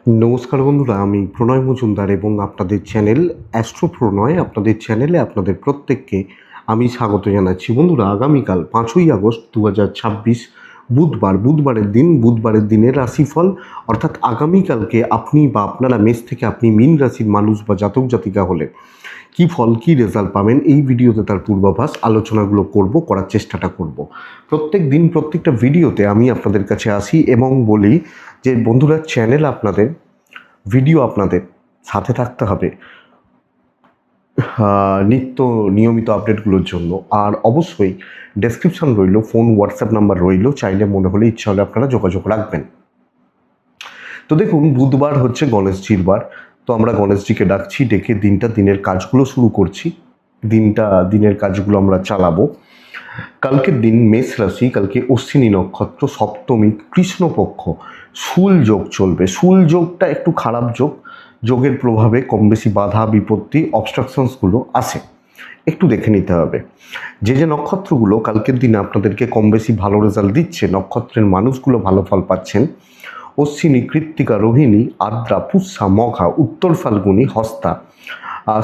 নমস্কার বন্ধুরা, আমি প্রণয় মজুমদার এবং আপনাদের চ্যানেল অ্যাস্ট্রো প্রণয়, আপনাদের চ্যানেলে আপনাদের প্রত্যেককে আমি স্বাগত জানাচ্ছি। বন্ধুরা, আগামীকাল 5ই আগস্ট 2026 বুধবারের দিনের রাশিফল, অর্থাৎ আগামীকালকে আপনি বা আপনারা মেষ থেকে আপনি মীন রাশির মানুষ বা জাতক জাতিকা হলে কি ফল কি রেজাল্ট পাবেন, এই ভিডিওতে তার পূর্বাভাস আলোচনাগুলো করার চেষ্টাটা করব। প্রত্যেক দিন প্রত্যেকটা ভিডিওতে আমি আপনাদের কাছে আসি এবং বলি যে বন্ধুরা, চ্যানেল আপনাদের, ভিডিও আপনাদের সাথে থাকতে হবে নিত্য নিয়মিত আপডেটগুলোর জন্য। আর অবশ্যই ডেসক্রিপশন রইল, ফোন হোয়াটসঅ্যাপ নাম্বার রইল, চাইলে মনে হলে ইচ্ছা হলে আপনারা যোগাযোগ রাখবেন। তো দেখুন, বুধবার হচ্ছে গণেশজির বার, তো আমরা গণেশজিকে ডাকছি, ডেকে দিনের কাজগুলো শুরু করছি। দিনের কাজগুলো আমরা চালাবো। কালকের দিন মেষ রাশি, কালকে অশ্বিনী নক্ষত্র, সপ্তমী, কৃষ্ণপক্ষ, শুল যোগ চলবে। শুল যোগটা একটু খারাপ যোগ, যোগের প্রভাবে কম বেশি বাধা বিপত্তি অবস্ট্রাকশনসগুলো আসে, একটু দেখে নিতে হবে। যে নক্ষত্রগুলো কালকের দিনে আপনাদেরকে কম বেশি ভালো রেজাল্ট দিচ্ছে, নক্ষত্রের মানুষগুলো ভালো ফল পাচ্ছেন: অশ্বিনী, কৃত্তিকা, রোহিণী, আদ্রা, পুষ্যা, মঘা, উত্তর ফাল্গুনী, হস্তা,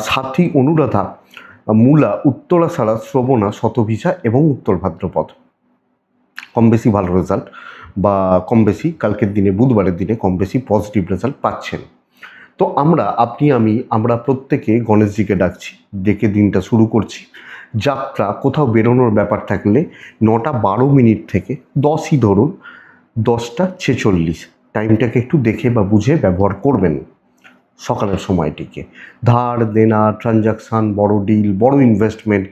সাথী, অনুরাধা, মূলা, উত্তরাষাঢ়া, শ্রবণা, শতভিষা এবং উত্তর ভাদ্রপদ। কম বেশি ভালো রেজাল্ট বা কম বেশি কালকের দিনে, বুধবারের দিনে কম বেশি পজিটিভ রেজাল্ট পাচ্ছেন। তো আমরা প্রত্যেকে গণেশজিকে ডাকছি, ডেকে দিনটা শুরু করছি। যাত্রা, কোথাও বেরোনোর ব্যাপার থাকলে 9:12 থেকে 10ই ধরুন 10:46, টাইমটাকে একটু দেখে বা বুঝে ব্যবহার করবেন। সকালের সময়টিকে ধার দেনা, ট্রানজাকশান, বড় ডিল, বড় ইনভেস্টমেন্ট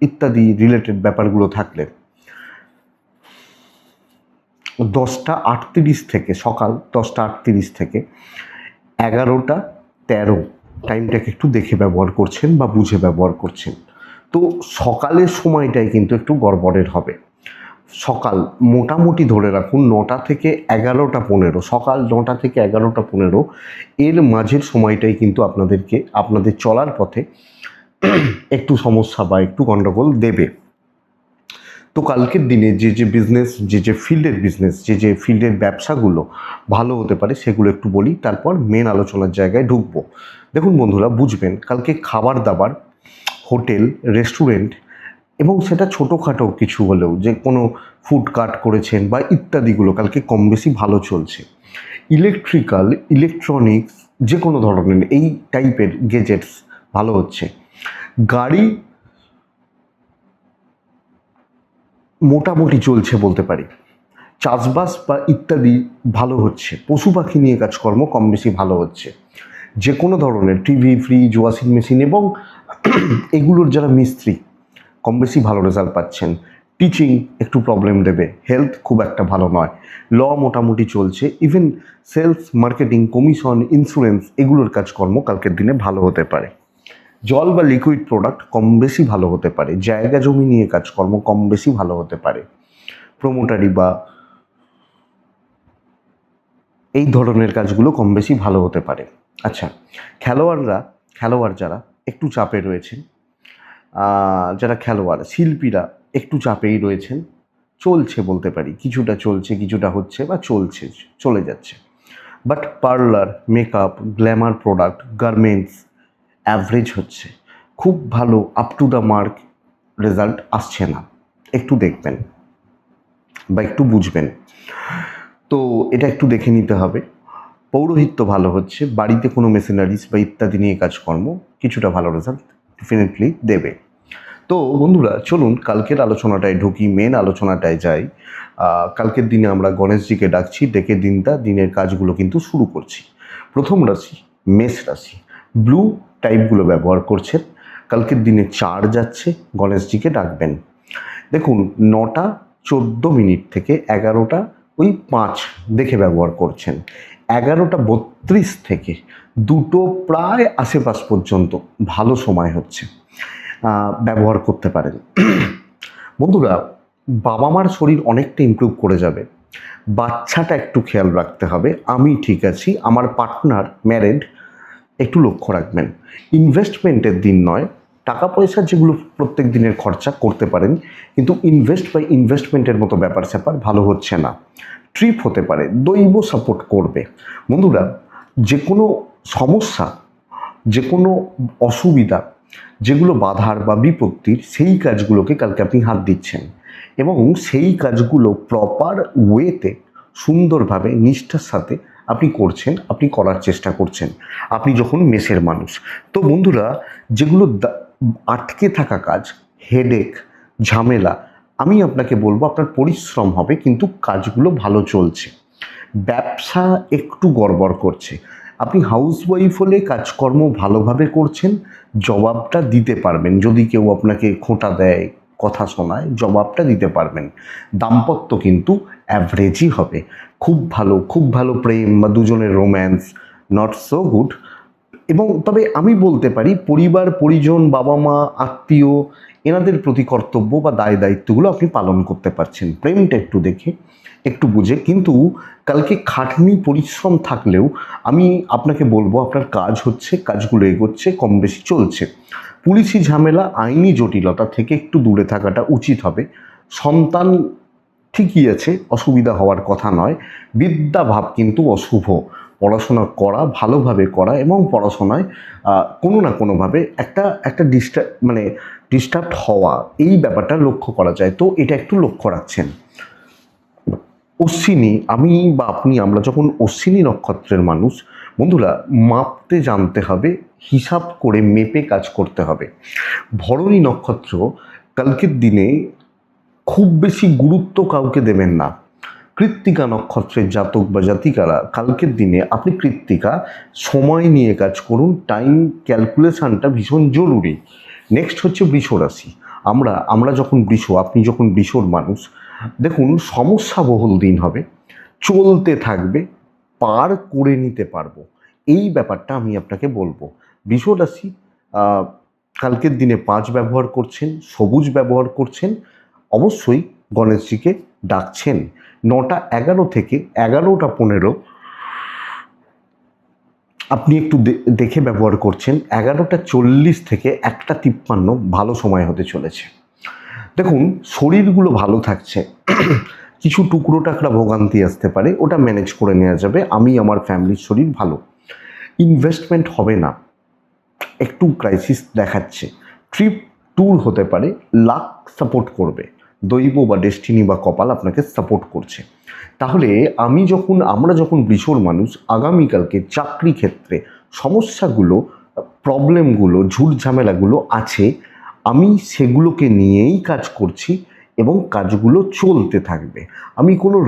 ইত্যাদি রিলেটেড ব্যাপারগুলো থাকলে 10:38 থেকে, সকাল 10:38 থেকে 11:13, টাইমটাকে একটু দেখে ব্যবহার করছেন বা বুঝে ব্যবহার করছেন। তো সকালের সময়টাই কিন্তু একটু গড়বড়ের হবে। সকাল মোটামুটি ধরে রাখুন 9টা থেকে 11:15, সকাল 9টা থেকে 11:15 এর মাঝের সময়টাই কিন্তু আপনাদের চলার পথে একটু সমস্যা বা একটু গণ্ডগোল দেবে। তো কালকের দিনে যে বিজনেস, যে ফিল্ডের ব্যবসাগুলো ভালো হতে পারে সেগুলো একটু বলি, তারপর মেন আলোচনার জায়গায় ঢুকবো। দেখুন বন্ধুরা, বুঝবেন কালকে খাবার দাবার, হোটেল, রেস্টুরেন্ট এবং সেটা ছোটোখাটো কিছু হলেও, যে কোনো ফুড কার্ট করেছেন বা ইত্যাদিগুলো কালকে কম বেশি ভালো চলছে। ইলেকট্রনিক্স, যে কোনো ধরনের এই টাইপের গেজেটস ভালো হচ্ছে। গাড়ি মোটামুটি চলছে বলতে পারি। চাষবাস বা ইত্যাদি ভালো হচ্ছে। পশু পাখি নিয়ে কাজকর্ম কম বেশি ভালো হচ্ছে। যে কোনো ধরনের টিভি, ফ্রিজ, ওয়াশিং মেশিন এবং এগুলোর যারা মিস্ত্রি কম বেশি ভালো রেজাল্ট পাচ্ছেন। টিচিং একটু প্রবলেম দেবে, হেলথ খুব একটা ভালো নয়। ল মোটামুটি চলছে। Even sales, marketing, commission, insurance এগুলোর কাজকর্ম কালকের দিনে ভালো হতে পারে। জল বা লিকুইড প্রোডাক্ট কম বেশি ভালো হতে পারে। জায়গা জমি নিয়ে কাজকর্ম কম বেশি ভালো হতে পারে। প্রমোটারি বা এই ধরনের কাজগুলো কম বেশি ভালো হতে পারে। আচ্ছা, খেলোয়াড় যারা একটু চাপে রয়েছেন, যারা খেলোয়াড়, শিল্পীরা একটু চাপেই রয়েছেন। চলছে বলতে পারি, কিছুটা চলছে, কিছুটা হচ্ছে বা চলে যাচ্ছে। But parlour, makeup, Glamour product, garments average হচ্ছে, খুব ভালো up to the mark result আসছে না। একটু দেখবেন বা একটু বুঝবেন। তো এটা একটু দেখে নিতে হবে। পৌরোহিত্য ভালো হচ্ছে, বাড়িতে কোনো মেশিনারিজ বা ইত্যাদি নিয়ে কাজকর্ম কিছুটা ভালো রেজাল্ট ডেফিনেটলি দেবে। তো বন্ধুরা, চলুন কালকের আলোচনাটায় ঢুকি, মেন আলোচনাটায় যাই। কালকের দিনে আমরা গণেশজিকে ডাকছি, ডেকে দিনের কাজগুলো কিন্তু শুরু করছি। প্রথম রাশি মেষ রাশি, ব্লু টাইপগুলো ব্যবহার করছেন। কালকের দিনে 4 যাচ্ছে, গণেশজিকে ডাকবেন। দেখুন, 9:14 থেকে 11:05 দেখে ব্যবহার করছেন। 11:32 থেকে 2টো প্রায় আশেপাশ পর্যন্ত ভালো সময় হচ্ছে, ব্যবহার করতে পারেন। বন্ধুরা, বাবা মার শরীর অনেকটা ইমপ্রুভ করে যাবে। বাচ্চাটা একটু খেয়াল রাখতে হবে। আমি ঠিক আছি, আমার পার্টনার ম্যারেড, একটু লক্ষ্য রাখবেন। ইনভেস্টমেন্টের দিন নয়, টাকা পয়সা যেগুলো প্রত্যেক দিনের খরচা করতে পারেন, কিন্তু ইনভেস্টমেন্টের মতো ব্যাপার স্যাপার ভালো হচ্ছে না। ট্রিপ হতে পারে, দৈব সাপোর্ট করবে। বন্ধুরা, যে কোনো সমস্যা, যে কোনো অসুবিধা, যেগুলো বাধার বা বিপত্তির, সেই কাজগুলোকে কালকে আপনি হাত দিচ্ছেন এবং সেই কাজগুলো প্রপার ওয়েতে সুন্দরভাবে নিষ্ঠার সাথে আপনি করছেন, আপনি করার চেষ্টা করছেন, আপনি যখন মেসের মানুষ। তো বন্ধুরা, যেগুলো আটকে থাকা কাজ, হেডেক, ঝামেলা, আমি আপনাকে বলবো আপনার পরিশ্রম হবে কিন্তু কাজগুলো ভালো চলছে। ব্যবসা একটু গড়বড় করছে, আপনি হাউসওয়াইফ হলে কাজকর্ম ভালোভাবে করছেন, জবাবটা দিতে পারবেন। যদি কেউ আপনাকে খোঁটা দেয়, কথা শোনায়, জবাবটা দিতে পারবেন। দাম্পত্য কিন্তু অ্যাভারেজই হবে। খুব ভালো প্রেম বা দুজনের রোম্যান্স নট সো গুড। এবং তবে আমি বলতে পারি পরিবার পরিজন, বাবা মা, আত্মীয়, এনাদের প্রতি কর্তব্য বা দায় দায়িত্বগুলো আপনি পালন করতে পারছেন, প্রেমটা একটু দেখে, একটু বুঝে। কিন্তু কালকে খাটনি পরিশ্রম থাকলেও আমি আপনাকে বলবো আপনার কাজ হচ্ছে, কাজগুলো এগোচ্ছে, কম বেশি চলছে। পুলিশি ঝামেলা, আইনি জটিলতা থেকে একটু দূরে থাকাটা উচিত হবে। সন্তান ঠিকই আছে, অসুবিধা হওয়ার কথা নয়। বিদ্যাভাব কিন্তু অশুভ। পড়াশোনা করা, ভালোভাবে করা এবং পড়াশোনায় কোনো না কোনোভাবে একটা ডিস্টার্ব হওয়া, এই ব্যাপারটা লক্ষ্য করা যায়। তো এটা একটু লক্ষ্য রাখছেন। অশ্বিনী, আমি বা আপনি, আমরা যখন অশ্বিনী নক্ষত্রের মানুষ, বন্ধুরা, মাপতে জানতে হবে, হিসাব করে মেপে কাজ করতে হবে। ভরণী নক্ষত্র, কালকের দিনে খুব বেশি গুরুত্ব কাউকে দেবেন না। কৃত্তিকা নক্ষত্রের জাতক বা জাতিকারা, কালকের দিনে আপনি কৃত্তিকা, সময় নিয়ে কাজ করুন, টাইম ক্যালকুলেশনটা ভীষণ জরুরি। নেক্সট হচ্ছে বৃষ রাশি। আমরা যখন আপনি যখন বৃষর মানুষ, দেখুন সমস্যাবহুল দিন হবে, চলতে থাকবে, পার করে নিতে পারবো, এই ব্যাপারটা আমি আপনাকে বলবো। বৃষ রাশি, কালকের দিনে 5 ব্যবহার করছেন, সবুজ ব্যবহার করছেন, অবশ্যই গণেশজিকে ডাকছেন। 9:11 থেকে 11:15 আপনি একটু দেখে ব্যবহার করছেন। 11:40 থেকে 1:53 ভালো সময় হতে চলেছে। দেখুন, শরীরগুলো ভালো থাকছে, কিছু টুকরো টাকরা ভোগান্তি আসতে পারে, ওটা ম্যানেজ করে নেওয়া যাবে। আমি, আমার ফ্যামিলির শরীর ভালো। ইনভেস্টমেন্ট হবে না, একটু ক্রাইসিস দেখাচ্ছে। ট্রিপ ট্যুর হতে পারে, লাক সাপোর্ট করবে, দৈব বা ডেস্টিনি বা কপাল আপনাকে সাপোর্ট করছে। তাহলে আমরা যখন বৃষর মানুষ, আগামীকালকে চাকরি ক্ষেত্রে সমস্যাগুলো, প্রবলেমগুলো, ঝুট ঝামেলাগুলো আছে, আমি সেগুলোকে নিয়েই কাজ করছি এবং কাজগুলো চলতে থাকবে। আমি কোনো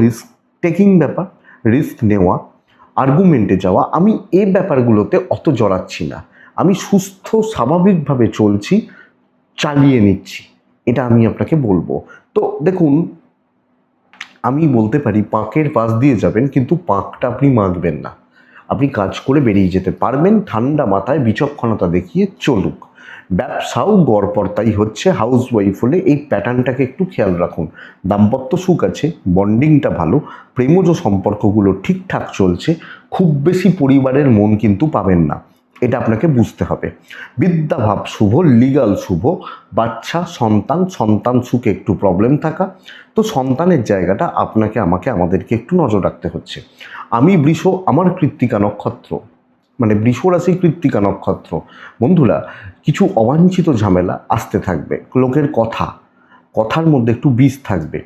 রিস্ক নেওয়া, আর্গুমেন্টে যাওয়া, আমি এই ব্যাপারগুলোতে অত জড়াচ্ছি না। আমি সুস্থ স্বাভাবিকভাবে চলছি, চালিয়ে নিচ্ছি, এটা আমি আপনাকে বলবো। তো দেখুন, আমি বলতে পারি পাঁকের পাশ দিয়ে যাবেন, কিন্তু পাঁকটা আপনি মাখবেন না। আপনি কাজ করে বেরিয়ে যেতে পারবেন, ঠান্ডা মাথায় বিচক্ষণতা দেখিয়ে চলুক। ব্যবসাও গড়পড়তাই হচ্ছে। হাউসওয়াইফ হলে এই প্যাটার্নটাকে একটু খেয়াল রাখুন। দাম্পত্য সুখ আছে, বন্ডিংটা ভালো, প্রেমজ সম্পর্কগুলো ঠিকঠাক চলছে। খুব বেশি পরিবারের মন কিন্তু পাবেন না, এটা আপনাকে বুঝতে হবে। বিদ্যাভাব শুভ, লিগাল শুভ, বাচ্চা, সন্তান সুখে একটু প্রবলেম থাকা। তো সন্তানের জায়গাটা আমাদেরকে একটু নজর রাখতে হচ্ছে। আমি বৃষ, আমার কৃত্তিকা নক্ষত্র, মানে বৃষ রাশি কৃত্তিকা নক্ষত্র। বন্ধুরা, কিছু অবাঞ্ছিত ঝামেলা আসতে থাকবে, লোকের কথার মধ্যে একটু বিষ থাকবে।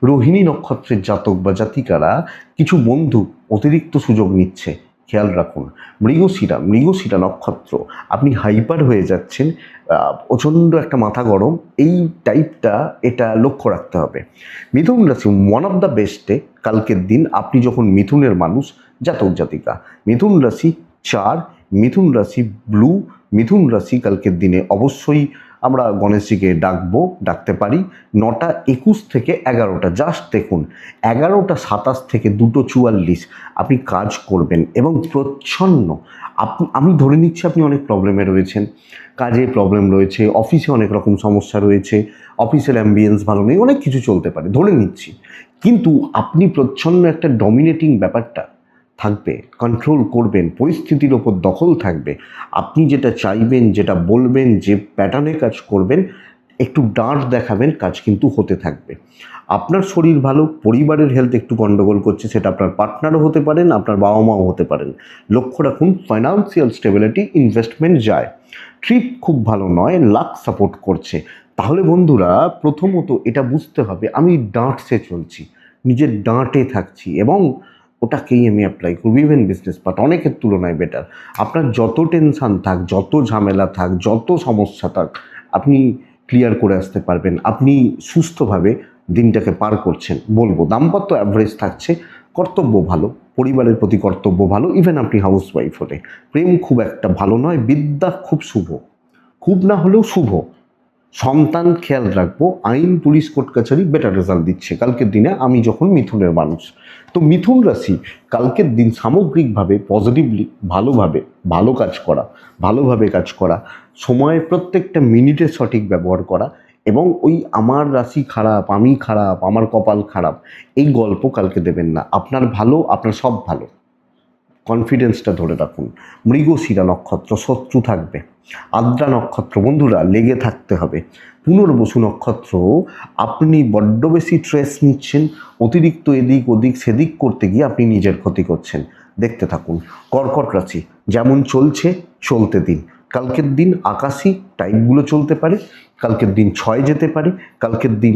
রোহিণী নক্ষত্রের জাতক বা জাতিকারা, কিছু বন্ধু অতিরিক্ত সুযোগ নিচ্ছে, খেয়াল রাখুন। মৃগশিরা নক্ষত্র, আপনি হাইপার হয়ে যাচ্ছেন, প্রচণ্ড একটা মাথা গরম, এই টাইপটা, এটা লক্ষ্য রাখতে হবে। মিথুন রাশি, ওয়ান অফ দ্য বেস্টে কালকের দিন, আপনি যখন মিথুনের মানুষ, জাতক জাতিকা, মিথুন রাশি 4, মিথুন রাশি ব্লু, মিথুন রাশি কালকের দিনে অবশ্যই আমরা গণেশজিকে ডাকতে পারি। 9:21 থেকে 11টা, জাস্ট দেখুন, 11:27 থেকে 2:44 আপনি কাজ করবেন এবং প্রচ্ছন্ন। আমি ধরে নিচ্ছি আপনি অনেক প্রবলেমে রয়েছেন, কাজে প্রবলেম রয়েছে, অফিসে অনেক রকম সমস্যা রয়েছে, অফিসের অ্যাম্বিয়েন্স ভালো নেই, অনেক কিছু চলতে পারে, ধরে নিচ্ছি। কিন্তু আপনি প্রচ্ছন্ন, একটা ডমিনেটিং ব্যাপারটা থাকবে, কন্ট্রোল করবেন, পরিস্থিতির ওপর দখল থাকবে। আপনি যেটা চাইবেন, যেটা বলবেন, যে প্যাটার্নে কাজ করবেন, একটু ডাঁট দেখাবেন, কাজ কিন্তু হতে থাকবে। আপনার শরীর ভালো, পরিবারের হেলথ একটু গন্ডগোল করছে, সেটা আপনার পার্টনারও হতে পারেন, আপনার বাবা মাও হতে পারেন। লক্ষ্য রাখুন ফাইন্যান্সিয়াল স্টেবিলিটি, ইনভেস্টমেন্ট যায়। ট্রিপ খুব ভালো নয়, লাক সাপোর্ট করছে। তাহলে বন্ধুরা প্রথমত এটা বুঝতে হবে আমি ডাঁটসে চলছি, নিজের ডাঁটে থাকছি এবং ওটাকেই আমি অ্যাপ্লাই করবো। ইভেন বিজনেস পার্ট অনেকের তুলনায় বেটার। আপনার যত টেনশান থাক, যত ঝামেলা থাক, যত সমস্যা থাক, আপনি ক্লিয়ার করে আসতে পারবেন। আপনি সুস্থভাবে দিনটাকে পার করছেন। বলবো দাম্পত্য অ্যাভারেজ থাকছে, কর্তব্য ভালো, পরিবারের প্রতি কর্তব্য ভালো। ইভেন আপনি হাউস ওয়াইফ হলে প্রেম খুব একটা ভালো নয়, বিদ্যা খুব শুভ, খুব না হলেও শুভ। সন্তান খেয়াল রাখবো, আইন পুলিশ কোর্ট কাছারি বেটার রেজাল্ট দিচ্ছে কালকের দিনে। আমি যখন মিথুনের মানুষ, তো মিথুন রাশি কালকের দিন সামগ্রিকভাবে পজিটিভলি ভালোভাবে ভালোভাবে কাজ করা, সময়ের প্রত্যেকটা মিনিটের সঠিক ব্যবহার করা এবং ওই আমার রাশি খারাপ, আমি খারাপ, আমার কপাল খারাপ, এই গল্প কালকে দেবেন না। আপনার ভালো, আপনার সব ভালো, কনফিডেন্সটা ধরে রাখুন। মৃগশিরা নক্ষত্র শত্রু থাকবে। আদ্রা নক্ষত্র বন্ধুরা লেগে থাকতে হবে। পুনর্বসু নক্ষত্র আপনি বড্ড বেশি স্ট্রেস নিচ্ছেন, অতিরিক্ত এদিক ওদিক সেদিক করতে গিয়ে আপনি নিজের ক্ষতি করছেন। দেখতে থাকুন। কর্কট রাশি যেমন চলছে চলতে দিন। কালকের দিন আকাশি টাইপগুলো চলতে পারে, কালকের দিন 6 যেতে পারে, কালকের দিন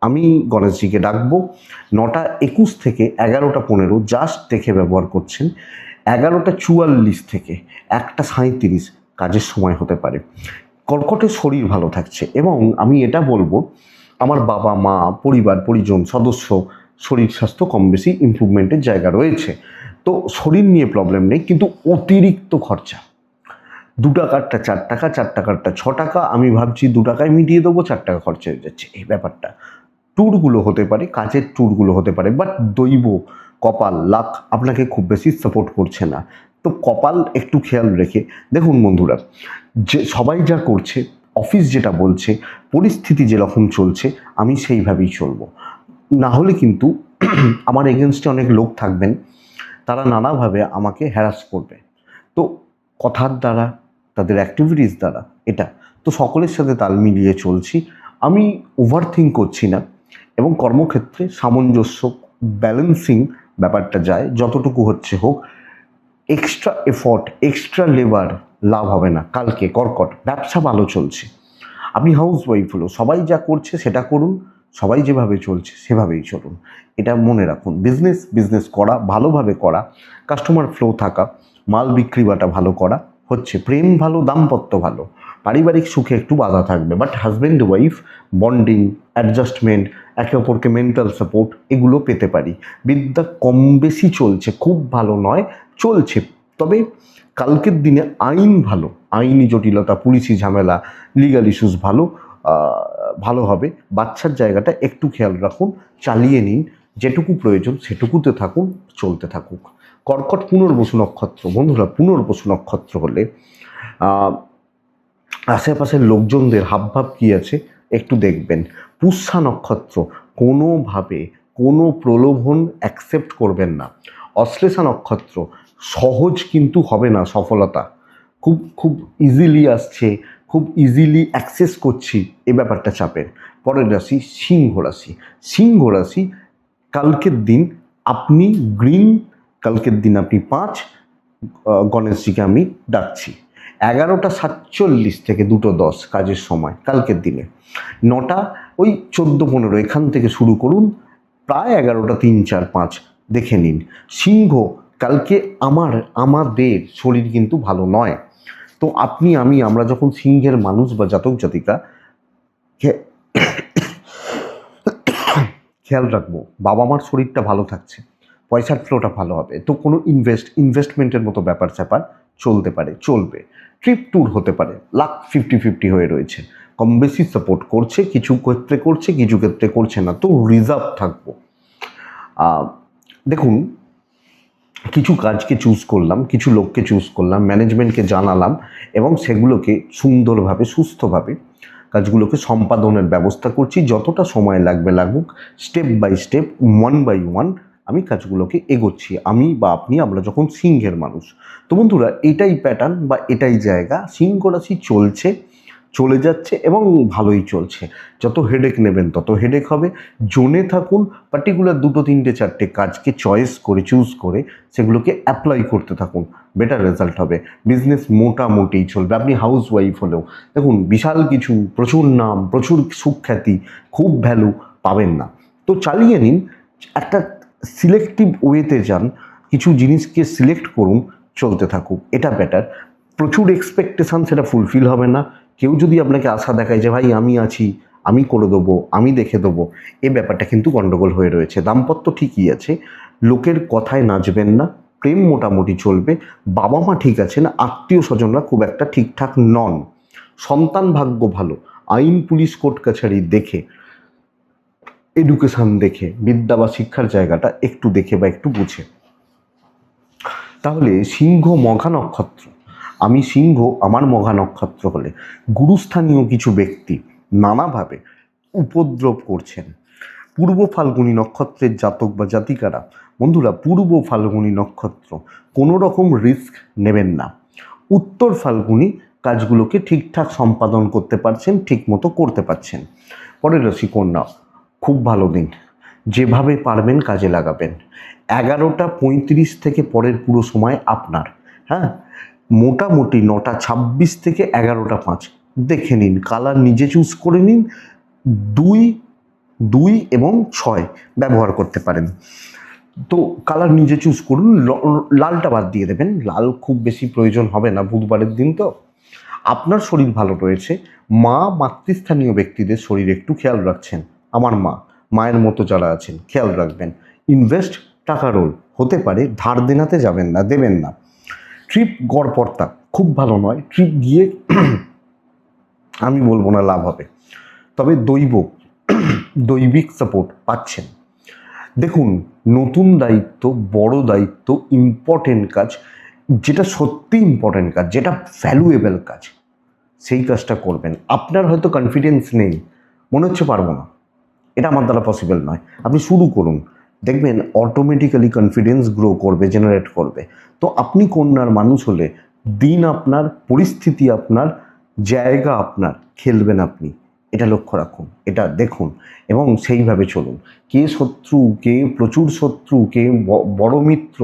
আমি গণেশজিকে ডাকবো। 9:21 থেকে 11:15 জাস্ট দেখে ব্যবহার করছেন। 11:44 থেকে 1:37 কাজের সময় হতে পারে। কর্কটের শরীর ভালো থাকছে এবং আমি এটা বলবো আমার বাবা মা পরিবার পরিজন সদস্য শরীর স্বাস্থ্য কম বেশি ইমপ্রুভমেন্টের জায়গা রয়েছে। তো শরীর নিয়ে প্রবলেম নেই, কিন্তু অতিরিক্ত খরচা 2 টাকারটা 4 টাকা, 4 টাকারটা 6 টাকা, আমি ভাবছি 2 টাকায় মিটিয়ে দেবো, 4 টাকা খরচা হয়ে যাচ্ছে। এই ব্যাপারটা ট্যুরগুলো হতে পারে, কাজের ট্যুরগুলো হতে পারে, বাট দৈব কপাল লাক আপনাকে খুব বেশি সাপোর্ট করছে না। তো কপাল একটু খেয়াল রেখে দেখুন বন্ধুরা, যে সবাই যা করছে, অফিস যেটা বলছে, পরিস্থিতি যেরকম চলছে, আমি সেইভাবেই চলবো। না হলে কিন্তু আমার এগেনস্টে অনেক লোক থাকবেন, তারা নানাভাবে আমাকে হ্যারাস করবে। তো কথার দ্বারা, তাদের অ্যাক্টিভিটিস দ্বারা, এটা তো সকলের সাথে তাল মিলিয়ে চলছি। আমি ওভার থিঙ্ক করছি না এবং কর্মক্ষেত্রে সামঞ্জস্য ব্যালেন্সিং ব্যাপারটা যায়, যতটুকু হচ্ছে হোক। এক্সট্রা এফর্ট, এক্সট্রা লেবার লাভ হবে না কালকে। কর্কট ব্যবসা ভালো চলছে। আপনি হাউস ওয়াইফ হলো, সবাই যা করছে সেটা করুন, সবাই যেভাবে চলছে সেভাবেই চলুন, এটা মনে রাখুন। বিজনেস করা, ভালোভাবে করা, কাস্টমার ফ্লো থাকা, মাল বিক্রি বাটা ভালো করা হচ্ছে। প্রেম ভালো, দাম্পত্য ভালো, পারিবারিক সুখে একটু বাধা থাকবে, but husband wife bonding, adjustment, একে অপরকে মেন্টাল সাপোর্ট এগুলো পেতে পারি। বিদ্যা কম বেশি চলছে, খুব ভালো নয়, চলছে। তবে কালকের দিনে আইন ভালো, আইনি জটিলতা, পুলিশি ঝামেলা, লিগাল ইস্যুস ভালো হবে। বাচ্চার জায়গাটা একটু খেয়াল রাখুন, চালিয়ে নিন, যেটুকু প্রয়োজন সেটুকুতে থাকুন, চলতে থাকুক। কর্কট পুনর্বসু নক্ষত্র বন্ধুরা, পুনর্বসু নক্ষত্র হলে আশেপাশের লোকজনদের হাবভাব কী আছে একটু দেখবেন। পুষ্যা নক্ষত্র কোনোভাবে কোনো প্রলোভন অ্যাকসেপ্ট করবেন না। অশ্লেষা নক্ষত্র সহজ কিন্তু হবে না সফলতা, খুব খুব ইজিলি আসছে, খুব ইজিলি অ্যাক্সেস করছি, এই ব্যাপারটা চাপের। পরের রাশি সিংহ রাশি। সিংহ রাশি কালকের দিন আপনি গ্রিন, কালকের দিন আপনি 5, গণেশজিকে আমি ডাকছি। 11:47 থেকে 2:10 কাজের সময় কালকের দিনে। 9টা ওই 14-15 এখান থেকে শুরু করুন, প্রায় 11টা 3, 4, 5 দেখে নিন। সিংহ কালকে আমাদের শরীর কিন্তু ভালো নয়। তো আপনি আমরা যখন সিংহের মানুষ বা জাতক জাতিকা খেয়াল রাখবো বাবা মার শরীরটা ভালো থাকছে, পয়সার ফ্লোটা ভালো হবে, তো কোনো ইনভেস্টমেন্টের মতো ব্যাপার স্যাপার চলতে পারে, চলবে। ট্রিপ ট্যুর হতে পারে, লাক 50-50 হয়ে রয়েছে, কম বেশি সাপোর্ট করছে, কিছু ক্ষেত্রে করছে, কিছু ক্ষেত্রে করছে না। তো রিজার্ভ থাকবো। দেখুন, কিছু কাজকে চুজ করলাম, কিছু লোককে চুজ করলাম, ম্যানেজমেন্টকে জানালাম এবং সেগুলোকে সুন্দরভাবে সুস্থভাবে কাজগুলোকে সম্পাদনের ব্যবস্থা করছি। যতটা সময় লাগবে লাগুক, স্টেপ বাই স্টেপ, 1 by 1 আমি কাজগুলোকে এগোচ্ছি। আমি বা আপনি, আমরা যখন সিংহের মানুষ। তো বন্ধুরা এটাই প্যাটার্ন বা এটাই জায়গা। সিংহ রাশি চলছে, চলে যাচ্ছে এবং ভালোই চলছে। যত হেডেক নেবেন তত হেডেক হবে। জোনে থাকুন, পার্টিকুলার 2-3-4টে কাজকে চয়েস করে চুজ করে সেগুলোকে অ্যাপ্লাই করতে থাকুন, বেটার রেজাল্ট হবে। বিজনেস মোটামুটি চলবে। আপনি হাউস ওয়াইফ হলেও দেখুন বিশাল কিছু, প্রচুর নাম, প্রচুর সুখ্যাতি, খুব ভ্যালু পাবেন না। তো চালিয়ে নিন, একটা সিলেক্টিভ ওয়েতে যান, কিছু জিনিসকে সিলেক্ট করুন, চলতে থাকুক, এটা বেটার। প্রচুর এক্সপেকটেশান, সেটা ফুলফিল হবে না। কেউ যদি আপনাকে আশা দেখায় যে ভাই আমি আছি, আমি করে দেবো, আমি দেখে দেবো, এই ব্যাপারটা কিন্তু গণ্ডগোল হয়ে রয়েছে। দাম্পত্য ঠিকই আছে, লোকের কথায় নাচবেন না, প্রেম মোটামুটি চলবে, বাবা মা ঠিক আছেন, আত্মীয় স্বজনরা খুব একটা ঠিকঠাক নন, সন্তান ভাগ্য ভালো, আইন পুলিশ কোর্ট কাছারি দেখে, এডুকেশান দেখে, বিদ্যা বা শিক্ষার জায়গাটা একটু দেখে বা একটু বুঝে। তাহলে সিংহ মঘা নক্ষত্র, আমি সিংহ, আমার মঘা নক্ষত্র হলে গুরুস্থানীয় কিছু ব্যক্তি নানাভাবে উপদ্রব করছেন। পূর্ব ফাল্গুনী নক্ষত্রের জাতক বা জাতিকারা, বন্ধুরা পূর্ব ফাল্গুনী নক্ষত্র, কোনো রকম রিস্ক নেবেন না। উত্তর ফাল্গুনী কাজগুলোকে ঠিকঠাক সম্পাদন করতে পারছেন, ঠিক মতো করতে পারছেন। পরের রাশি কন্যা, খুব ভালো দিন, যেভাবে পারবেন কাজে লাগাবেন। 11:35 থেকে পরের পুরো সময় আপনার। হ্যাঁ, মোটামুটি 9:26 থেকে 11:05 দেখে নিন, কালার নিজে চুজ করে নিন। 2 এবং 6 ব্যবহার করতে পারেন। তো কালার নিজে চুজ করুন, লালটা বাদ দিয়ে দেবেন, লাল খুব বেশি প্রয়োজন হবে না, বুধবারের দিন তো। আপনার শরীর ভালো রয়েছে, মা মাতৃস্থানীয় ব্যক্তিদের শরীর একটু খেয়াল রাখছেন। আমার মায়ের মতো যারা আছেন খেয়াল রাখবেন। ইনভেস্ট টাকা রোল হতে পারে, ধার দেনাতে যাবেন না, দেবেন না। ট্রিপ গড়পড়তা খুব ভালো নয়, ট্রিপ গিয়ে আমি বলবো না লাভ হবে, তবে দৈবিক সাপোর্ট পাচ্ছেন। দেখুন, নতুন দায়িত্ব, বড় দায়িত্ব, ইম্পর্টেন্ট কাজ, যেটা সত্যি ইম্পর্টেন্ট কাজ, যেটা ভ্যালুয়েবল কাজ, সেই কাজটা করবেন। আপনার হয়তো কনফিডেন্স নেই, মনে হচ্ছে পারবো না, এটা আমার দ্বারা পসিবল নয়, আপনি শুরু করুন, দেখবেন অটোমেটিক্যালি কনফিডেন্স গ্রো করবে, জেনারেট করবে। তো আপনি কন্যার মানুষ হলে দিন আপনার, পরিস্থিতি আপনার, জায়গা আপনার, খেলবেন আপনি, এটা লক্ষ্য রাখুন, এটা দেখুন এবং সেইভাবে চলুন। কে শত্রু, কে প্রচুর শত্রু, কে বড় মিত্র,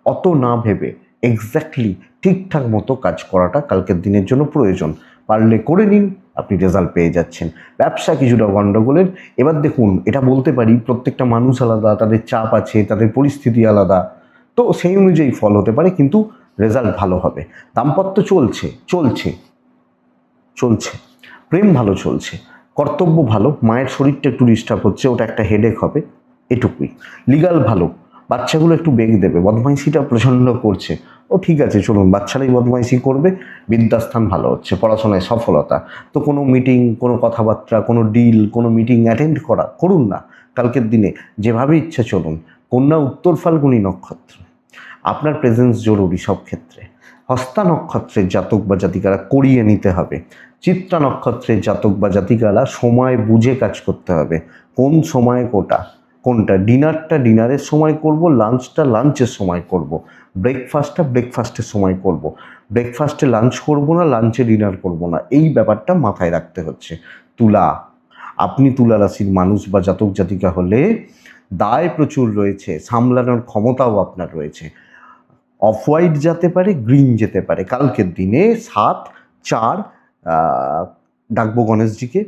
অত না ভেবে এক্স্যাক্টলি ঠিকঠাক মতো কাজ করাটা কালকের দিনের জন্য প্রয়োজন। পারলে করে নিন, আপনি রেজাল্ট পেয়ে যাচ্ছেন। ব্যবসা কিছুটা গণ্ডগোলের। এবার দেখুন, এটা বলতে পারি প্রত্যেকটা মানুষ আলাদা, তাদের চাপ আছে, তাদের পরিস্থিতি আলাদা, তো সেই অনুযায়ী ফল হতে পারে, কিন্তু রেজাল্ট ভালো হবে। দাম্পত্য চলছে চলছে চলছে, প্রেম ভালো চলছে, কর্তব্য ভালো, মায়ের শরীরটা একটু ডিস্টার্ব হচ্ছে, ওটা একটা হেডেক হবে, এটুকুই। লিগাল ভালো, বাচ্চাগুলো একটু বেগ দেবে, বদমাইশিটা প্রচণ্ড করছে, ও ঠিক আছে চলুন, বাচ্চারাই বদমাইশি করবে, বিদ্যাস্থান ভালো হচ্ছে, পড়াশোনায় সফলতা। তো কোনো মিটিং, কোনো কথাবার্তা, কোনো ডিল, কোনো মিটিং অ্যাটেন্ড করুন না কালকের দিনে, যেভাবে ইচ্ছে চলুন। কন্যা উত্তর ফাল্গুনী নক্ষত্র, আপনার প্রেজেন্স জরুরি সব ক্ষেত্রে। হস্তা নক্ষত্রের জাতক বা জাতিকারা করিয়ে নিতে হবে। চিত্রা নক্ষত্রের জাতক বা জাতিকারা সময় বুঝে কাজ করতে হবে, কোন সময় কোনটা, ডিনারটা ডিনারের সময় করব, লাঞ্চটা লাঞ্চের সময় করব, ব্রেকফাস্টটা ব্রেকফাস্টের সময় করব, ব্রেকফাস্টে লাঞ্চ করব না, লাঞ্চে ডিনার করব না, এই ব্যাপারটা মাথায় রাখতে হচ্ছে। তুলা, আপনি তুলা রাশির মানুষ বা জাতক জাতিকা হলে দায় প্রচুর রয়েছে, সামলানোর ক্ষমতাও আপনার রয়েছে। অফ হোয়াইট যেতে পারে, গ্রিন যেতে পারে কালকের দিনে। 7-4 ডাকবো গণেশজিকে।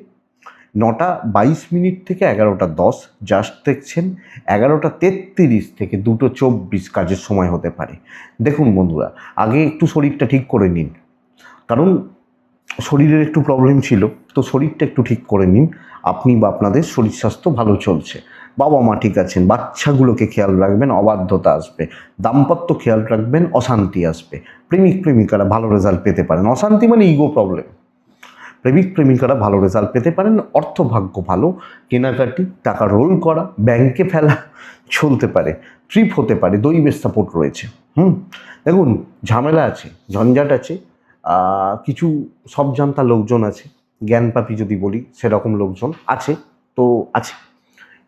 9:22 থেকে 11:10 জাস্ট দেখছেন। 11:33 থেকে 2:24 কাজের সময় হতে পারে। দেখুন বন্ধুরা, আগে একটু শরীরটা ঠিক করে নিন, কারণ শরীরের একটু প্রবলেম ছিল, তো শরীরটা একটু ঠিক করে নিন। আপনি বা আপনাদের শরীর স্বাস্থ্য ভালো চলছে, বাবা মা ঠিক আছেন, বাচ্চাগুলোকে খেয়াল রাখবেন, অবাধ্যতা আসবে। দাম্পত্য খেয়াল রাখবেন, অশান্তি আসবে। প্রেমিক প্রেমিকারা ভালো রেজাল্ট পেতে পারেন, অশান্তি মানে ইগো প্রবলেম, প্রেমিক প্রেমিকারা ভালো রেজাল্ট পেতে পারেন। অর্থভাগ্য ভালো, কেনাকাটি, টাকা রোল করা, ব্যাংকে ফেলা চলতে পারে, ট্রিপ হতে পারে, দৈবের সাপোর্ট রয়েছে। দেখুন, ঝামেলা আছে, ঝঞ্ঝাট আছে, কিছু সব জানতা লোকজন আছে, জ্ঞানপাপী যদি বলি সেরকম লোকজন আছে, তো আছে।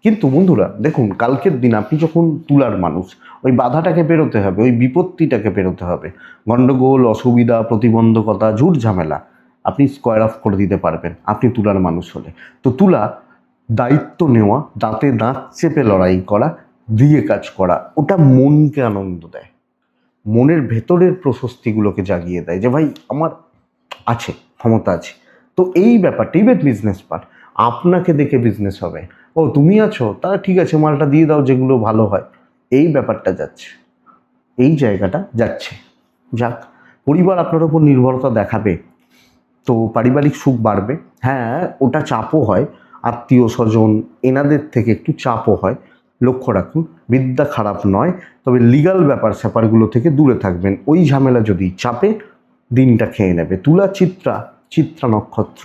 কিন্তু বন্ধুরা দেখুন, কালকের দিন আপনি যখন তুলার মানুষ, ওই বাধাটাকে পেরোতে হবে, ওই বিপত্তিটাকে পেরোতে হবে, গণ্ডগোল, অসুবিধা, প্রতিবন্ধকতা, ঝুট ঝামেলা আপনি স্কোয়ার অফ করে দিতে পারবেন আপনি তুলার মানুষ হলে। তো তুলা দায়িত্ব নেওয়া, দাঁতে দাঁত চেপে লড়াই করা, দিয়ে কাজ করা, ওটা মনকে আনন্দ দেয়, মনের ভেতরের প্রশস্তিগুলোকে জাগিয়ে দেয় যে ভাই আমার আছে, ক্ষমতা আছে। তো এই ব্যাপারটাই বিজনেস পার্ট। আপনাকে দেখে বিজনেস হবে, ও তুমি আছো তাহলে ঠিক আছে মালটা দিয়ে দাও যেগুলো ভালো হয়, এই ব্যাপারটা যাচ্ছে, এই জায়গাটা যাচ্ছে। যাক, পরিবার আপনার ওপর নির্ভরতা দেখাবে, তো পারিবারিক সুখ বাড়বে। হ্যাঁ, ওটা চাপও হয়, আত্মীয় স্বজন এনাদের থেকে একটু চাপও হয়, লক্ষ্য রাখুন। বিদ্যা খারাপ নয়, তবে লিগাল ব্যাপার স্যাপারগুলো থেকে দূরে থাকবেন। ওই ঝামেলা যদি চাপে দিনটা খেয়ে নেবে। তুলা চিত্রা নক্ষত্র,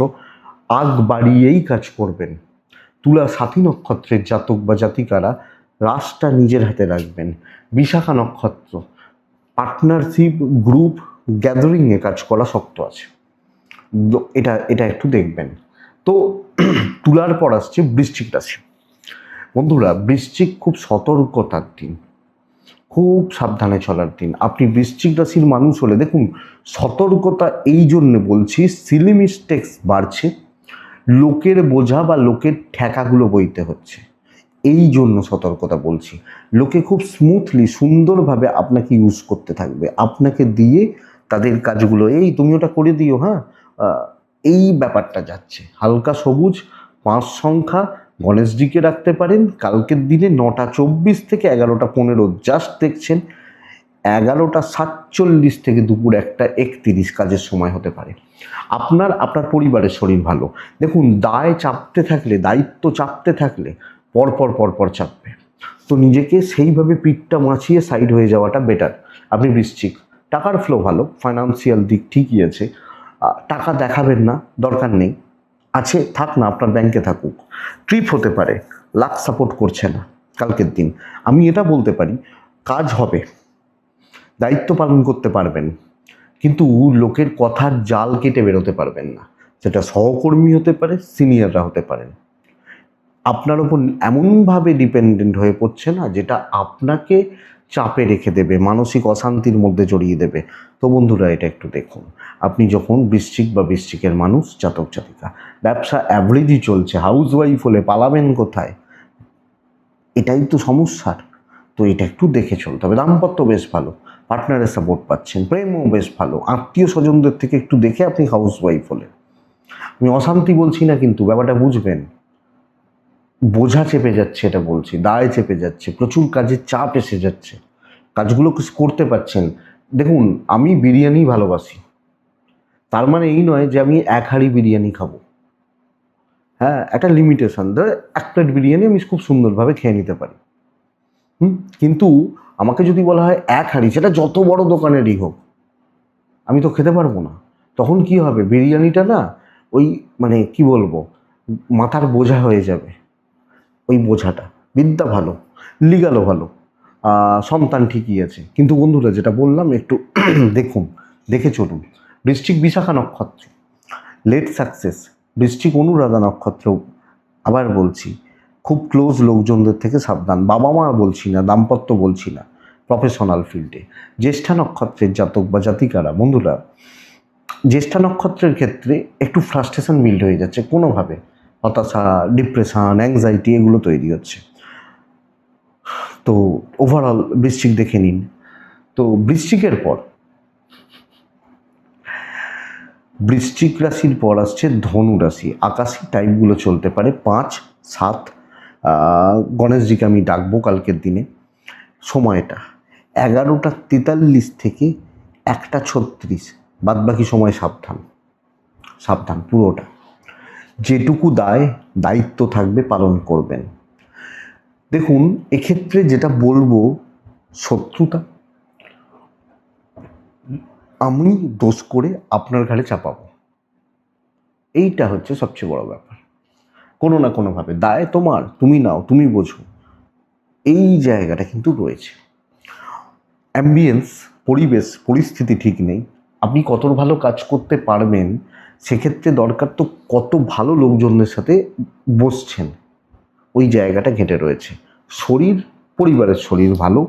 আগ বাড়িয়েই কাজ করবেন। তুলা সাথী নক্ষত্রের জাতক বা জাতিকারা রাশটা নিজের হাতে রাখবেন। বিশাখা নক্ষত্র, পার্টনারশিপ, গ্রুপ, গ্যাদারিংয়ে কাজ করা শক্ত আছে, এটা একটু দেখবেন। তো তুলার পর আসছে বৃশ্চিক রাশি। বন্ধুরা, বৃশ্চিক খুব সতর্কতার দিন, খুব সাবধানে চলার দিন। আপনি বৃশ্চিক রাশির মানুষ হলে দেখুন, সতর্কতা এই জন্য বলছি, সিলি মিস্টেক্স বাড়ছে, লোকের বোঝা বা লোকের ঠেকাগুলো বইতে হচ্ছে, এই জন্য সতর্কতা বলছি। লোকে খুব স্মুথলি সুন্দরভাবে আপনাকে ইউজ করতে থাকবে, আপনাকে দিয়ে তাদের কাজগুলো, এই তুমি ওটা করে দিও, হ্যাঁ, এই ব্যাপারটা যাচ্ছে। হালকা সবুজ 5 সংখ্যা গণেশজিকে রাখতে পারেন। কালকের দিনে 9:24 থেকে 11:15 জাস্ট দেখছেন, 11:47 থেকে দুপুর 1:31 কাজের সময় হতে পারে। আপনার পরিবারের শরীর ভালো। দেখুন, দায়িত্ব চাপতে থাকলে পরপর চাপবে, তো নিজেকে সেইভাবে পিঠটা মাছিয়ে সাইড হয়ে যাওয়াটা বেটার। আপনি বৃশ্চিক, টাকার ফ্লো ভালো, ফাইন্যান্সিয়াল দিক ঠিকই আছে, টাকা দেখাবেন না, দরকার নেই, আছে থাক না, আপনার ব্যাংকে থাকুক। ট্রিপ হতে পারে, লাক সাপোর্ট করছে না কালকের দিন। আমি এটা বলতে পারি, কাজ হবে, দায়িত্ব পালন করতে পারবেন, কিন্তু লোকের কথার জাল কেটে বেরোতে পারবেন না। সেটা সহকর্মী হতে পারে, সিনিয়ররা হতে পারেন। আপনার ওপর এমনভাবে ডিপেন্ডেন্ট হয়ে পড়ছে না, যেটা আপনাকে চাপে রেখে দেবে, মানসিক অশান্তির মধ্যে জড়িয়ে দেবে। তো বন্ধুরা, এটা একটু দেখুন। আপনি যখন বৃশ্চিক বা বৃশ্চিকের মানুষ, জাতক জাতিকা, ব্যবসা অ্যাভারেজই চলছে, হাউস ওয়াইফ হলে পালাবেন কোথায়, এটাই তো সমস্যার। তো এটা একটু দেখে চলতে হবে। দাম্পত্য বেশ ভালো, পার্টনারের সাপোর্ট পাচ্ছেন, প্রেমও বেশ ভালো, আত্মীয় স্বজনদের থেকে একটু দেখে আপনি হাউস ওয়াইফ হলে। আমি অশান্তি বলছি না, কিন্তু ব্যাপারটা বুঝবেন, বোঝা চেপে যাচ্ছে, এটা বলছি, দায় চেপে যাচ্ছে, প্রচুর কাজের চাপ এসে যাচ্ছে, কাজগুলো করতে পারছেন। দেখুন, আমি বিরিয়ানি ভালোবাসি, তার মানে এই নয় যে আমি 1 হাঁড়ি বিরিয়ানি খাবো। হ্যাঁ, একটা লিমিটেশন, ধরে 1 প্লেট বিরিয়ানি আমি খুব সুন্দরভাবে খেয়ে নিতে পারি। কিন্তু আমাকে যদি বলা হয় 1 হাঁড়ি, সেটা যত বড় দোকানেরই হোক, আমি তো খেতে পারবো না। তখন কি হবে, বিরিয়ানিটা না ওই মানে কি বলবো, মাথার বোঝা হয়ে যাবে। ওই বোঝাটা, বিদ্যা ভালো, লিগালও ভালো, সন্তান ঠিকই আছে, কিন্তু বন্ধুরা যেটা বললাম একটু দেখুন, দেখে চলুন। বৃশ্চিক বিশাখা নক্ষত্র, লেট সাকসেস। বৃশ্চিক অনুরাধা নক্ষত্র, আবার বলছি, খুব ক্লোজ লোকজনদের থেকে সাবধান। বাবা মা বলছি না, দাম্পত্য বলছি না, প্রফেশনাল ফিল্ডে। জ্যেষ্ঠা নক্ষত্রের জাতক বা জাতিকারা, বন্ধুরা, জ্যেষ্ঠা নক্ষত্রের ক্ষেত্রে একটু ফ্রাস্ট্রেশন বিল্ড হয়ে যাচ্ছে কোনোভাবে, হতাশা, ডিপ্রেশন, অ্যাংজাইটি এগুলো তৈরি হচ্ছে। তো ওভারঅল বৃশ্চিক দেখে নিন। তো বৃশ্চিকের পর, বৃশ্চিক রাশির পর আসছে ধনু রাশি। আকাশি টাইপগুলো চলতে পারে 5, 7। গণেশজিকে আমি ডাকবো কালকের দিনে। সময়টা 11:43 থেকে 1:36, বাদবাকি সময় সাবধান পুরোটা। যেটুকু দায়িত্ব থাকবে পালন করবেন। দেখুন, এক্ষেত্রে যেটা বলবো, শত্রুতা আমি দোষ করে আপনার ঘাড়ে চাপাবো, এইটা হচ্ছে সবচেয়ে বড় ব্যাপার। কোনো না কোনোভাবে দায় তোমার, তুমি নাও, তুমি বোঝো, এই জায়গাটা কিন্তু রয়েছে। অ্যাম্বিয়েন্স, পরিবেশ পরিস্থিতি ঠিক নেই, আপনি কত ভালো কাজ করতে পারবেন, সেক্ষেত্রে দরকার তো কত ভালো লোকজনের সাথে বসছেন, ওই জায়গাটা ঘেঁটে রয়েছে। শরীর, পরিবারের শরীর ভালো,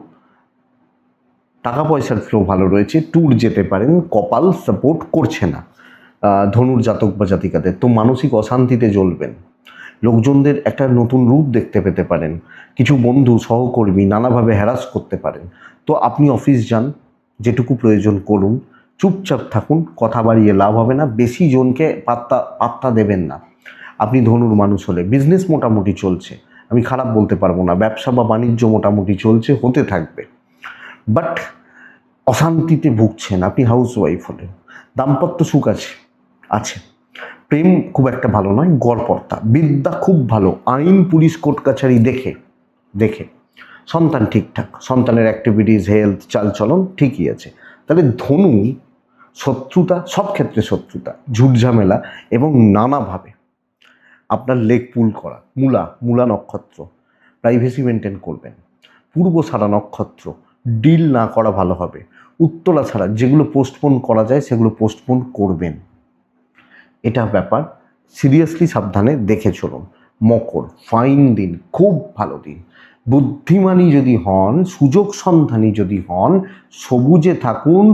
টাকা পয়সার ফ্লো ভালো রয়েছে, ট্যুর যেতে পারেন, কপাল সাপোর্ট করছে না। ধনুর জাতক বা জাতিকাদের, তো মানসিক অশান্তিতে জ্বলবেন। লোকজনদের একটা নতুন রূপ দেখতে পেতে পারেন। কিছু বন্ধু সহকর্মী নানাভাবে হ্যারাস করতে পারেন। তো আপনি অফিস যান, যেটুকু প্রয়োজন করুন, চুপচাপ থাকুন, কথা বাড়িয়ে লাভ হবে না, বেশি জনকে পাত্তা দেবেন না। আপনি ধনুর মানুষ হলে বিজনেস মোটামুটি চলছে, আমি খারাপ বলতে পারবো না, ব্যবসা বা বাণিজ্য মোটামুটি চলছে, হতে থাকবে। বাট অশান্তিতে ভুগছেন আপনি হাউস ওয়াইফ হলে। দাম্পত্য সুখ আছে আছে প্রেম খুব একটা ভালো নয়, গড়পড়তা। বিদ্যা খুব ভালো, আইন পুলিশ কোর্ট কাছারি দেখে দেখে সন্তান ঠিকঠাক, সন্তানের অ্যাক্টিভিটিস, হেলথ, চালচলন ঠিকই আছে। তাহলে ধনু শত্রুতা, সব ক্ষেত্রে শত্রুতা, ঝুটঝামেলা এবং নানাভাবে আপনার লেগ পুল করা। মূলা নক্ষত্র, প্রাইভেসি মেনটেন করবেন। পূর্ব ছাড়া নক্ষত্র, ডিল না করা ভালো হবে। উত্তরা ছাড়া যেগুলো পোস্টপোন করা যায় সেগুলো পোস্টপোন করবেন, এটা ব্যাপার। সিরিয়াসলি সাবধানে দেখে চলুন। মকর, ফাইন দিন, খুব ভালো দিন। বুদ্ধিমানী যদি হন, সুযোগ সন্ধানী যদি হন, সবুজে থাকুন,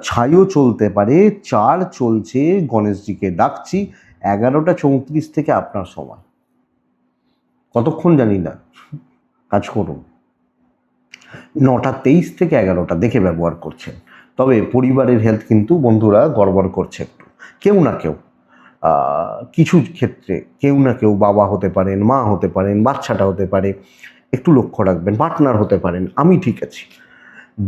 ছাইও চলতে পারে, 4 চলছে, গণেশজিকে ডাকছি। 11:34 থেকে আপনার সময়, কতক্ষণ জানি না, কাজ করুন। 9:23 থেকে 11টা দেখে ব্যবহার করছেন। তবে পরিবারের হেলথ কিন্তু বন্ধুরা গড়বড় করছে একটু। কেউ না কেউ কিছু ক্ষেত্রে কেউ না কেউ, বাবা হতে পারেন, মা হতে পারেন, বাচ্চাটা হতে পারে, একটু লক্ষ্য রাখবেন। পার্টনার হতে পারেন, আমি ঠিক আছি।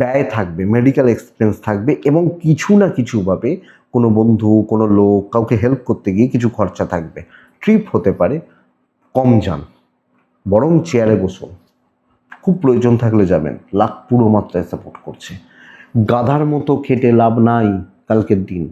ব্যয় থাকবে, মেডিকেল এক্সপেন্স থাকবে, এবং কিছু না কিছুভাবে কোনো বন্ধু, কোনো লোক, কাউকে হেল্প করতে গিয়ে কিছু খরচা থাকবে। ট্রিপ হতে পারে, কম যান, বরং চেয়ারে বসুন, খুব প্রয়োজন থাকলে যাবেন। লাক পুরো মাত্রায় সাপোর্ট করছে। গাধার মতো খেটে লাভ নাই কালকের দিন।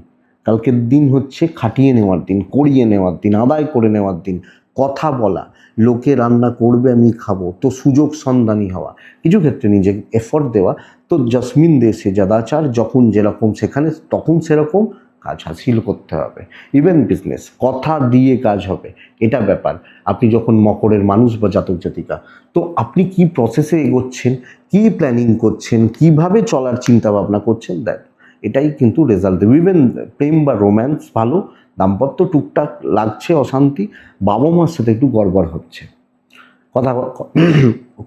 কালকের দিন হচ্ছে খাটিয়ে নেওয়ার দিন, করিয়ে নেওয়ার দিন, আদায় করে নেওয়ার দিন। কথা বলা, লোকে রান্না করবে আমি খাবো, তো সুযোগ সন্ধানী হওয়া, কিছু ক্ষেত্রে নিজেকে এফর্ট দেওয়া। তো জসমিন দেশে জাদাচার, যখন যেরকম সেখানে তখন সেরকম কাজ হাসিল করতে হবে। ইভেন বিজনেস কথা দিয়ে কাজ হবে, এটা ব্যাপার। আপনি যখন মকরের মানুষ বা জাতক জাতিকা, তো আপনি কি প্রসেসে এগোচ্ছেন, কি প্ল্যানিং করছেন, কিভাবে চলার চিন্তা ভাবনা করছেন, দেখ এটাই কিন্তু রেজাল্ট দেবে। ইভেন প্রেম বা রোম্যান্স ভালো, দাম্পত্য টুকটাক লাগছে অশান্তি, বাবা মার সাথে একটু গড়বড় হচ্ছে,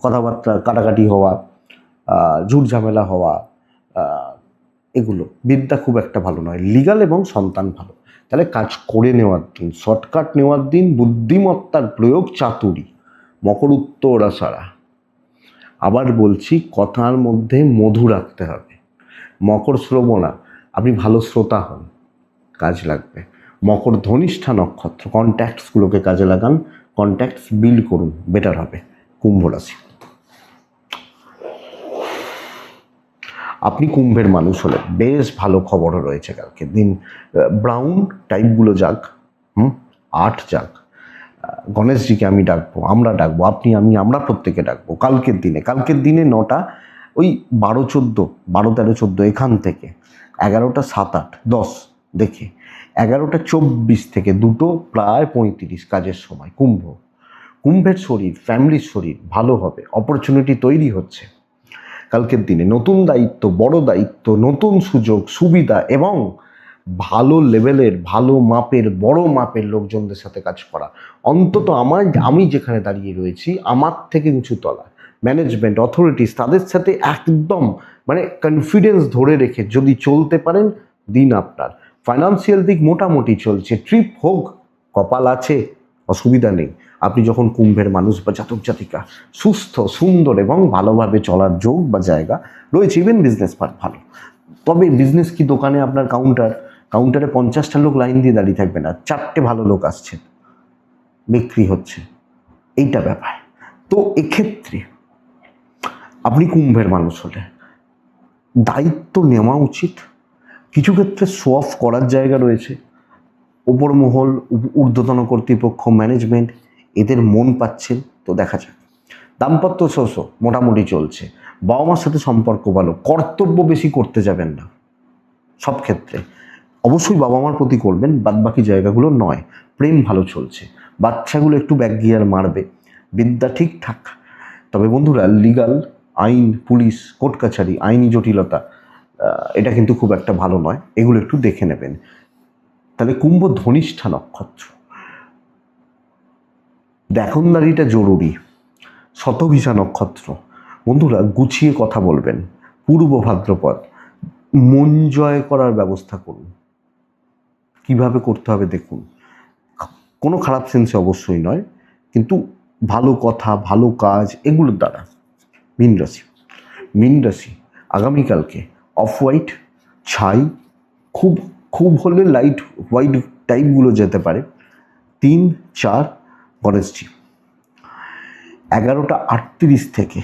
কথাবার্তা কাটাকাটি হওয়া, ঝুট ঝামেলা হওয়া, এগুলো। বিদ্যা খুব একটা ভালো নয়, লিগাল এবং সন্তান ভালো। তাহলে কাজ করে নেওয়ার দিন, শর্টকাট নেওয়ার দিন, বুদ্ধিমত্তার প্রয়োগ, চাতুরি। মকর উত্তরা ছাড়া, আবার বলছি, কথার মধ্যে মধু রাখতে হবে। মকর শ্রবণা, আপনি ভালো শ্রোতা হন, কাজ লাগবে। মকর ধনিষ্ঠা নক্ষত্র, কন্ট্যাক্টসগুলোকে কাজে লাগান, কন্ট্যাক্টস বিল্ড করুন, বেটার হবে। কুম্ভ রাশি, আপনি কুম্ভের মানুষ হলে বেশ ভালো খবরও রয়েছে কালকে দিন। ব্রাউন টাইপগুলো যাক, 8 যাক, গণেশজিকে আমি ডাকবো, আমরা ডাকবো, আপনি আমি আমরা প্রত্যেকে ডাকবো কালকের দিনে 9টা, ওই 12-14, 12-13-14 এখান থেকে 11টা-7-8 10 দেখে 11টা-24 থেকে 2টো প্রায় 35 কাজের সময়। কুম্ভের শরীর, ফ্যামিলির শরীর ভালো হবে, অপরচুনিটি তৈরি হচ্ছে কালকের দিনে। নতুন দায়িত্ব, বড় দায়িত্ব, নতুন সুযোগ সুবিধা, এবং ভালো লেভেলের, ভালো মাপের, বড় মাপের লোকজনদের সাথে কাজ করা। অন্তত আমি যেখানে দাঁড়িয়ে রয়েছি, আমার থেকে উঁচু তলা ম্যানেজমেন্ট, অথরিটিস, তাদের সাথে একদম মানে কনফিডেন্স ধরে রেখে যদি চলতে পারেন, দিন আপনার। ফাইন্যান্সিয়াল দিক মোটামুটি চলছে, ট্রিপ হোক, কপাল আছে, অসুবিধা নেই। আপনি যখন কুম্ভের মানুষ বা জাতক জাতিকা, সুস্থ, সুন্দর এবং ভালোভাবে চলার যোগ বা জায়গা রয়েছে। ইভেন বিজনেস পার্ট ভালো। তবে বিজনেস কি দোকানে আপনার কাউন্টারে 50টা লোক লাইন দিয়ে দাঁড়িয়ে থাকবে না, 4টে ভালো লোক আসছে, বিক্রি হচ্ছে, এইটা ব্যাপার। তো এক্ষেত্রে আপনি কুম্ভের মানুষ হলে দায়িত্ব নেওয়া উচিত। কিছু ক্ষেত্রে শো অফ করার জায়গা রয়েছে। ওপর মহল, ঊর্ধ্বতন কর্তৃপক্ষ, ম্যানেজমেন্ট, এদের মন পাচ্ছেন, তো দেখা যাক। দাম্পত্য মোটামুটি চলছে, বাবা মার সাথে সম্পর্ক ভালো, কর্তব্য বেশি করতে যাবেন না সব ক্ষেত্রে। অবশ্যই বাবা মার প্রতি করবেন, বাদবাকি জায়গাগুলো নয়। প্রেম ভালো চলছে, বাচ্চাগুলো একটু ব্যাক গিয়ার মারবে, বিদ্যা ঠিকঠাক। তবে বন্ধুরা, লিগাল, আইন, পুলিশ, কোর্ট কাছারি, আইনি জটিলতা, এটা কিন্তু খুব একটা ভালো নয়, এগুলো একটু দেখে নেবেন। তাহলে কুম্ভ ধনিষ্ঠা নক্ষত্র, দেখনদারিটা জরুরি। শতভিষা নক্ষত্র, বন্ধুরা গুছিয়ে কথা বলবেন। পূর্ব ভাদ্রপদ, মন জয় করার ব্যবস্থা করুন। কিভাবে করতে হবে দেখুন, কোনো খারাপ সেন্সে অবশ্যই নয়, কিন্তু ভালো কথা, ভালো কাজ, এগুলোর দ্বারা। মীন রাশি, মীন রাশি আগামীকালকে অফ হোয়াইট, ছাই, খুব খুব হলে লাইট হোয়াইট টাইপগুলো যেতে পারে। 3-4 গণেশজি, 11:38 থেকে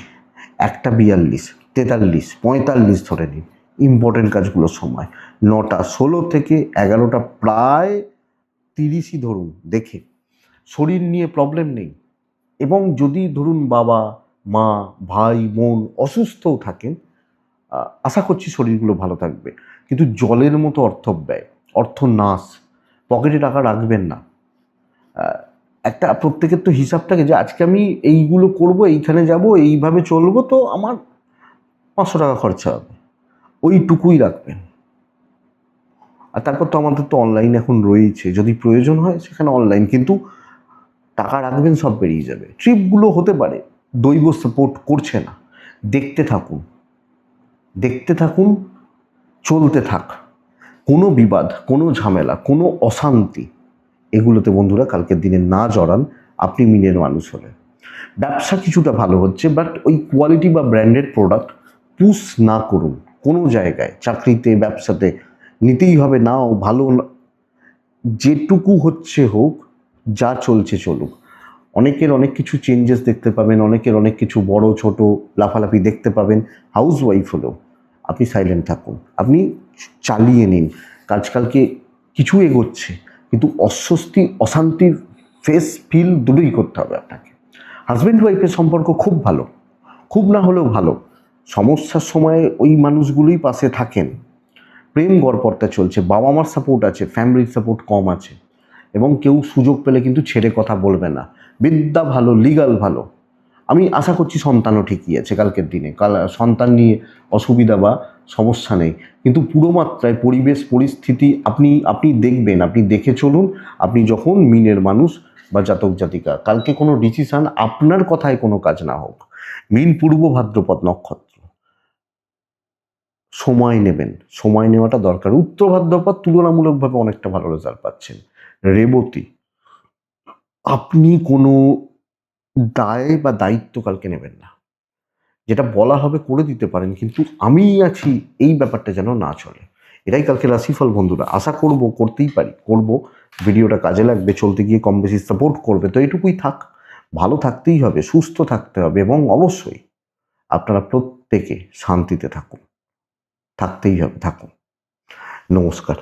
1:42, 43, 45 ধরে নিন ইম্পর্টেন্ট কাজগুলোর সময়। 9:16 থেকে 11টা প্রায় 30ই ধরুন, দেখে শরীর নিয়ে প্রবলেম নেই। এবং যদি ধরুন বাবা মা ভাই বোন অসুস্থও থাকেন, আশা করছি শরীরগুলো ভালো থাকবে। কিন্তু জলের মতো অর্থ ব্যয়, অর্থ নাশ, পকেটে টাকা রাখবেন না। একটা প্রত্যেকের তো হিসাব থাকে যে আজকে আমি এইগুলো করব, এইখানে যাব, এইভাবে চলবো, তো আমার 500 টাকা খরচা হবে, ওইটুকুই রাখবেন। আর তারপর তো আমাদের তো অনলাইন এখন রয়েছে, যদি প্রয়োজন হয় সেখানে অনলাইন, কিন্তু টাকা রাখবেন, সব বেরিয়ে যাবে। ট্রিপগুলো হতে পারে দৈব সাপোর্ট করছে না, দেখতে থাকুন, দেখতে থাকুন, চলতে থাক। কোনো বিবাদ, কোনো ঝামেলা, কোনো অশান্তি, এগুলোতে বন্ধুরা কালকের দিনে না জড়ান আপনি মিনের মানুষ হলে। ব্যবসা কিছুটা ভালো হচ্ছে, বাট ওই কোয়ালিটি বা ব্র্যান্ডেড প্রোডাক্ট পুশ না করুন কোনো জায়গায়, চাকরিতে ব্যবসাতে। নিতেই হবে, নাও ভালো, যেটুকু হচ্ছে হোক, যা চলছে চলুক। অনেকের অনেক কিছু চেঞ্জেস দেখতে পাবেন, অনেকের অনেক কিছু বড় ছোট লাফালাফি দেখতে পাবেন। হাউস ওয়াইফ হলেও আপনি সাইলেন্ট থাকুন, আপনি চালিয়ে নিন। আজকালকে কিছু এগোচ্ছে, কিন্তু অস্বস্তি অশান্তির ফেস ফিল দুটোই করতে হবে আপনাকে। হাজব্যান্ড ওয়াইফের সম্পর্ক খুব ভালো, খুব না হলেও ভালো। সমস্যার সময় ওই মানুষগুলোই পাশে থাকেন। প্রেম গড়পড়তা চলছে, বাবা মার সাপোর্ট আছে, ফ্যামিলির সাপোর্ট কম আছে। এবং কেউ সুযোগ পেলে কিন্তু ছেড়ে কথা বলবে না। বিদ্যা ভালো, লিগাল ভালো। আমি আশা করছি সন্তানও ঠিকই আছে কালকের দিনে, সন্তান নিয়ে অসুবিধা বা সমস্যা নেই। কিন্তু পুরো মাত্রায় পরিবেশ পরিস্থিতি আপনি দেখবেন, আপনি দেখে চলুন। আপনি যখন মিনের মানুষ বা জাতক জাতিকা, কালকে কোনো ডিসিশান আপনার কথায় কোনো কাজ না হোক। মিন পূর্ব ভাদ্রপদ নক্ষত্র, সময় নেবেন, সময় নেওয়াটা দরকার। উত্তর ভাদ্রপদ তুলনামূলকভাবে অনেকটা ভালো রেজাল্ট পাচ্ছেন। রেবতী, আপনি কোনো দায় বা দায়িত্ব কালকে নেবেন না। যেটা বলা হবে করে দিতে পারেন, কিন্তু আমি আছি এই ব্যাপারটা যেন না চলে। এটাই কালকে রাশিফল বন্ধুরা। আশা করব, করতেই পারি, করব। ভিডিওটা কাজে লাগবে, চলতে গিয়ে কম বেশি সাপোর্ট করবে, তো এটুকুই থাক। ভালো থাকতেই হবে, সুস্থ থাকতে হবে, এবং অবশ্যই আপনারা প্রত্যেকে শান্তিতে থাকুন, থাকতেই হবে, থাকুন। নমস্কার।